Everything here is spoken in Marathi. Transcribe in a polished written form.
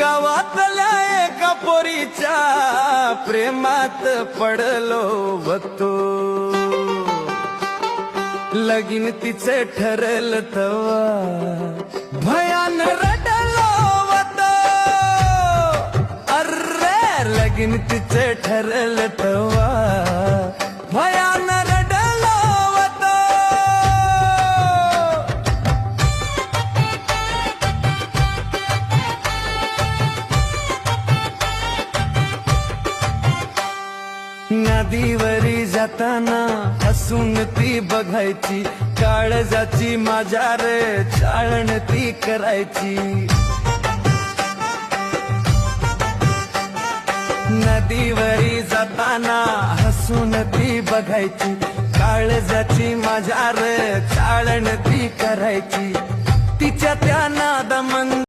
गावातल्या एका पोरीच्या प्रेमात पडलो बघतो, लगीन तिचे ठरल तवा भयान रडलो होतो. अरे लगीन तिचे ठरल तवा भयान रडलो होतो. नदीवरी जाताना हसून ती बघायची, काळजाची माझ्या रे चाळण ती करायची. नदीवरी जाताना हसून ती बघायची, काळजाची माझ्या रे चाळण ती करायची. तिच्या त्या नादमन